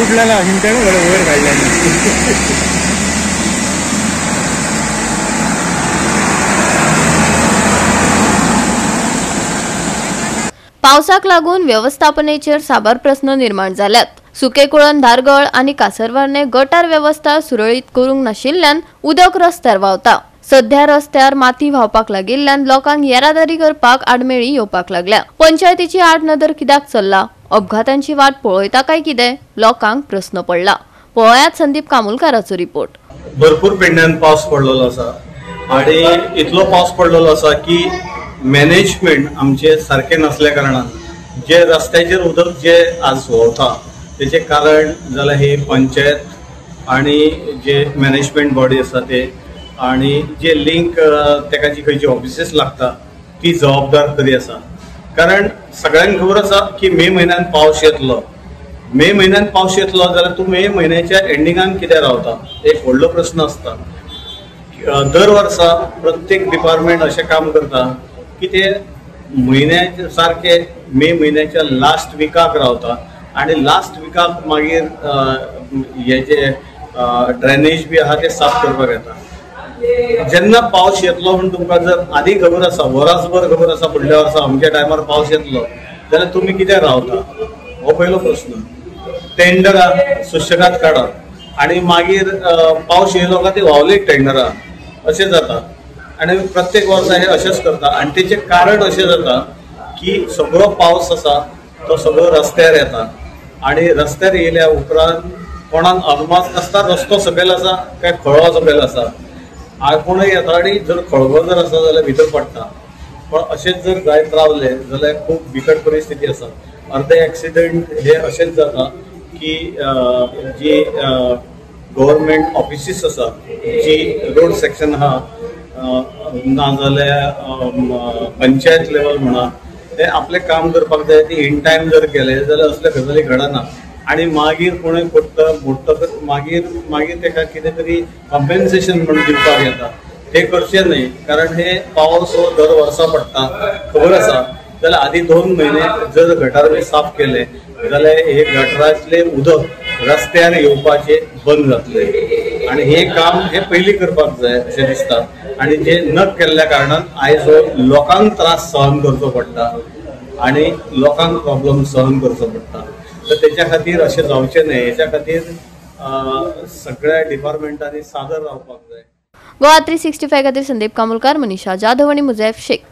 उठलेला हिंट्यानं वयर काढल्या. पावसाक लागून व्यवस्थापनेचेर साबार प्रश्न निर्माण जाल्यात. सुकेकुळण, धारगळ आणि कासरवारने गटार व्यवस्था सुरळीत करूंक नाशिल्ल्यान उदक रस्त्यार व्हांवता. सध्या रस्त्यार माती व्हांवपाक लागिल्ल्यान लोकांक येरादारी करपाक आडमेळी येवपाक लागल्या. पंचायतीची आडनदर कित्याक चल्ला? अपघातांची वाट पळयता काय कितें? लोकांक प्रश्न पडला. पळयात संदीप कामुलकाराचो रिपोर्ट. भरपूर पेंड्यान पावस पडलेलो आसा आणि इतलो पावस पडलेलो आसा की मॅनेजमेंट आमचे सारखे नसल्या कारणान जे रस्त्याचेर उदक जे आज व्हांवता तेचे कारण जाल्यार हे पंचायत आणि जे मॅनेजमेंट बॉडी आसा ते आणि जे लिंक तेका जी खंयची ऑफिसीस लागता ती जबाबदार तरी आसा. कारण सगळ्यांक खबर आसा की मे म्हयन्यान पावस येतलो. मे म्हयन्यान पावस येतलो जाल्यार तूं मे म्हयन्याच्या एंडिंगान कित्याक रावता? एक व्हडलो प्रश्न आसता. दर वर्सा प्रत्येक डिपार्टमेंट अशें काम करता की ते म्हयन्याचे सारखे मे म्हयन्याच्या लास्ट विकाक रावता आणि लास्ट विकाक मागीर हे जे ड्रेनेज बी आहा ते साफ करपाक येता. जेन्ना पावस येतलो म्हण तुमकां जर आदी खबर आसा, वरासभर खबर आसा फुडल्या वर्सा अमक्या टायमार पावस येतलो जाल्यार तुमी कित्याक रावता? हो पयलो प्रश्न. टेंडरां सुशेगाद काडात आणि मागीर पावस येयलो काय ती व्हांवली टेंडरां अशें जाता आणि प्रत्येक वर्सा हे अशेंच करता आणि तेचे कारण अशें जाता की सगळो पावस आसा तो सगळो रस्त्यार येता आणि रस्त्यार येयल्या उपरांत कोणाक अदमास नासता रस्तो सकयल आसा काय खळो सकयल आसा. कोणूय येता आणि जर खळगो जर आसा जाल्यार भितर पडटा. पण अशेंच जर जायत रावले जाल्यार खूब बिकट परिस्थिती आसा. अर्धे एक्सिडेंट हे अशेंच जाता की जी गव्हर्मेंट ऑफिसीस आसा जी रोड सेक्शन आहा नाजाल्यार पंचायत लेवल म्हणा ते आपले काम करपाक जाय ती इन टायम जर केले जाल्यार असले गजाली घडना आणि मागीर कोणूय मोडटकच मागीर तेका कितें तरी कॉम्पेन्सेशन म्हणून दिवपाक येता. ते करचे न्हय. कारण हे पावस हो दर वर्सा पडटा खबर आसा जाल्यार आदी 2 म्हयने जर गटार बी साफ केले जाल्यार हे गटारांतले उदक रस्त्यार येवपाचे बंद जातले आणि हे काम हे पयलीं करपाक जाय अशें दिसता. आणि जे न केल्ल्या कारणान आयज लोकांक त्रास सहन करचो पडटा आणि लोकांक प्रॉब्लेम सहन करचो पडटा. तर तेच्या खातीर अशें जावचें न्हय. हेच्या खातीर सगळ्या डिपार्टमेंटांनी सादर रावपाक जाय. गोवा 365 खातीर संदीप कामुलकार, मनीषा जाधव आणि मुजैफ शेख.